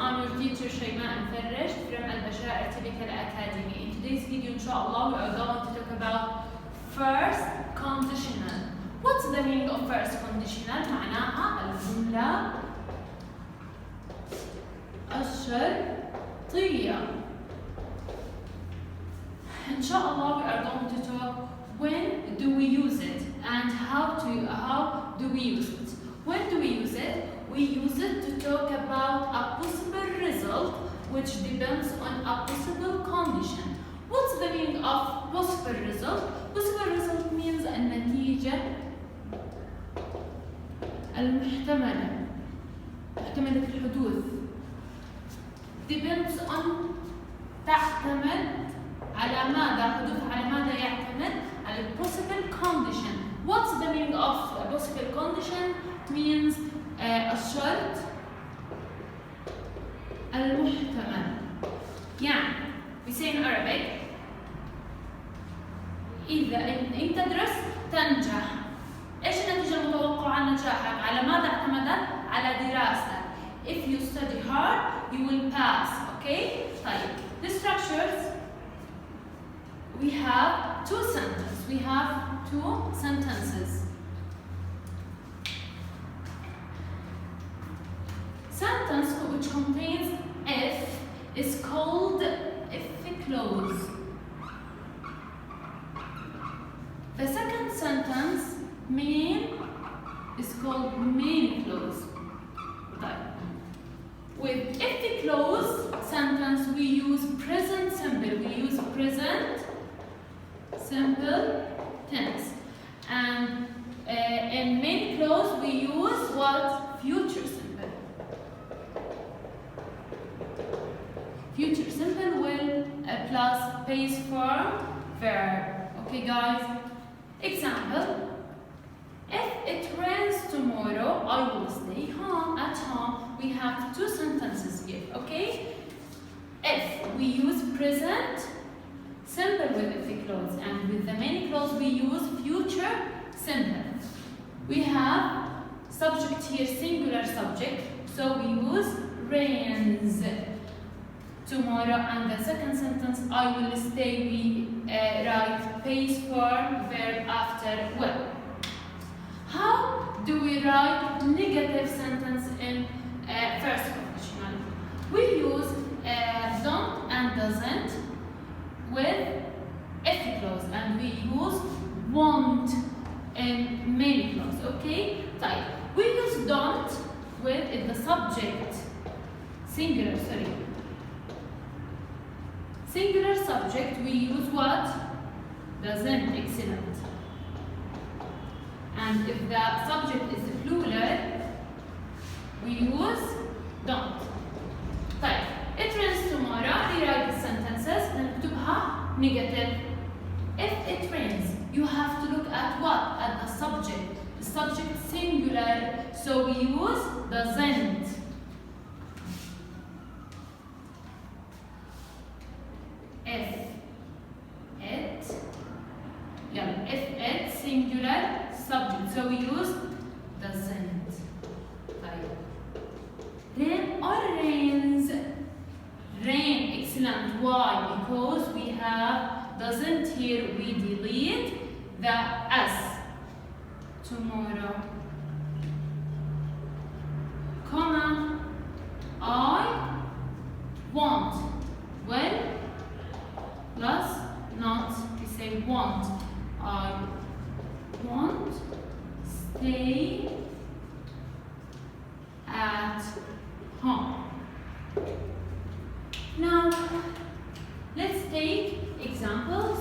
I'm your teacher Shaima'a from Al-Bashair Typical Academy. In today's video, inshallah, we are going to talk about first conditional. What's the meaning of first conditional? معناها الجملة الشرطية. Inshallah, we are going to talk when do we use it and how do we use it. When do we use it? We use it to talk about a possible result which depends on a possible condition. What's the meaning of possible result? Possible result means النتيجة المحتملة محتملة الحدوث. Depends on تعتمد على ماذا؟ حدوث على ماذا يعتمد؟ على possible condition. What's the meaning of a possible condition? Means الشرط المحتمل. يعني we say in Arabic إذا أنت تدرس تنجح. إيش النتيجة المتوقعة عن نجاحك؟ على ماذا اعتمدت؟ على دراستك. If you study hard, you will pass. Okay? طيب. The structures we have two sentences. We have two sentences. Sentence which contains if is called if clause. The second sentence main is called main clause. With if clause sentence we use present simple. We use present simple tense. And in main clause we use what? Future simple. Future simple will plus base form verb. Okay, guys? Example. If it rains tomorrow, I will stay home. At home, we have two sentences here. Okay? If we use present simple with the clause, and with the main clause we use future simple. We have subject here, singular subject, so we use rains tomorrow, and the second sentence I will stay, we write base form verb after will. How do we write negative sentence in first conditional? We use don't and doesn't with if clause, and we use won't in main clause. Okay? Type. We use don't with the subject singular. Singular subject, we use what? Doesn't. Excellent. And if the subject is plural, we use don't. طيب. It rains tomorrow. Rewrite the sentences. نكتبها negative. If it rains, you have to look at what? At the subject. The subject singular, so we use doesn't. If it singular subject, so we use doesn't. Then or rains. Rain, excellent. Why? Because we have doesn't here, we delete the s. Tomorrow, comma, I want. Well, plus not, we say want. I want stay at home. Now, let's take examples.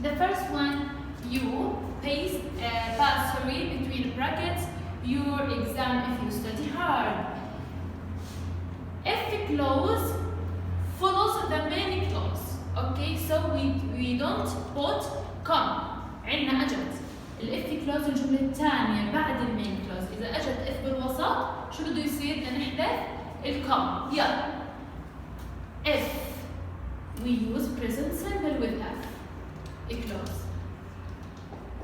The first one, you pass between brackets your exam if you study hard. If the clause follows the main clause. Okay, so we don't put come. عندنا أجت الإف كلوز الجملة الثانية بعد المين كلوز. إذا أجت إف بالوسط شو بده يصير؟ بدنا نحذف الكم. يلا. If we use present simple with F. A clause.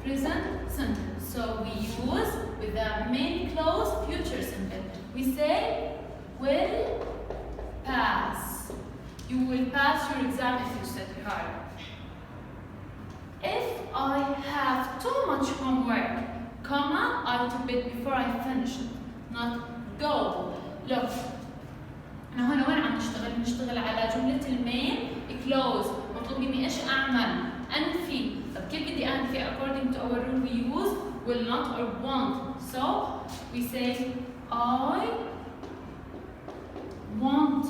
Present simple. So we use with the main clause future simple. We say will You will pass your exam if you study hard. If I have too much homework, comma, I do it before I finish it, not go. Look, أنا هنا وين عم نشتغل؟ نشتغل على جملة المين close. مطلوب مني إيش أعمل؟ أنفي. طب كيف بدي أنفي؟ According to our rule we use will not or won't. So we say I won't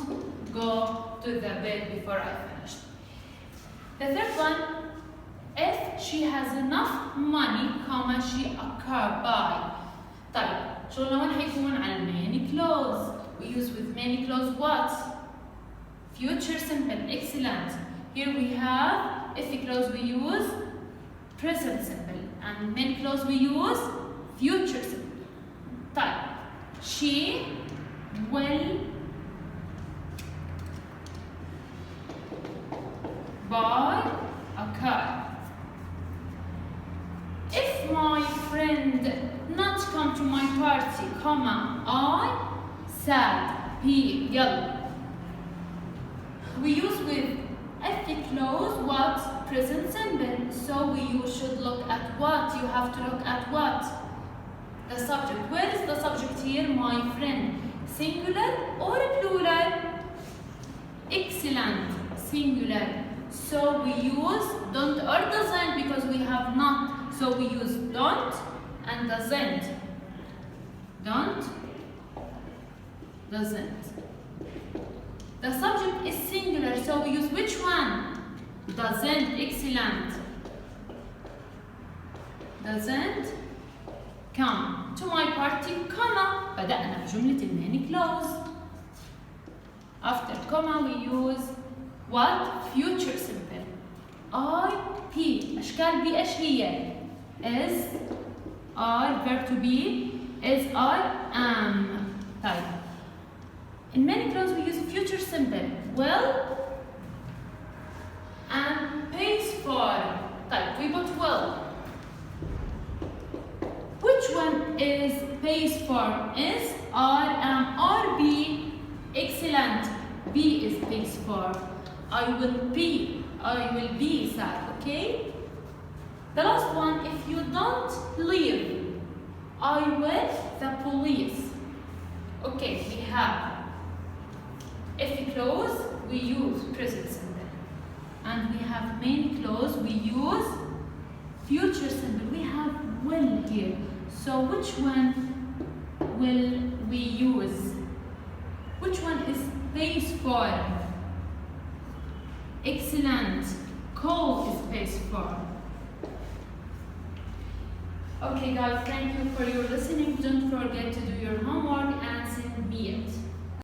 go to the bed before I finish. The third one, if she has enough money, comma, she a car buy. طيب شغلنا وين حيكون على المين close. We use with many clause what? Future simple, excellent. Here we have, if clause we use present simple, and many clause we use future simple. طيب, she will buy a car. If my friend not come to my party, comma, I sad, P, يلا. We use with if clause what? Present simple. So you should look at what? You have to look at what? The subject. Where is the subject here? My friend. Singular or plural? Excellent. Singular. So we use don't or doesn't because we have not. So we use don't and doesn't. Don't, doesn't. The subject is singular, so we use which one? Doesn't, excellent. Doesn't come to my party, comma. بدأنا بجملة المين clause. After comma we use what? Future simple. I, P. أشكال بي إيش هي؟ is, are, verb to be, is, are, am. طيب. In many clauses we use future simple. Will and pays for. طيب, we put will. Which one is pays for? Is, are, am, or be? Excellent. B is pays for. I will be sad, okay? The last one, if you don't leave, I will the police. Okay, we have if clause, we use present simple. And we have main clause, we use future simple. We have will here. So which one will we use? Which one is pays for? Excellent. Call is pays for. Okay guys, thank you for your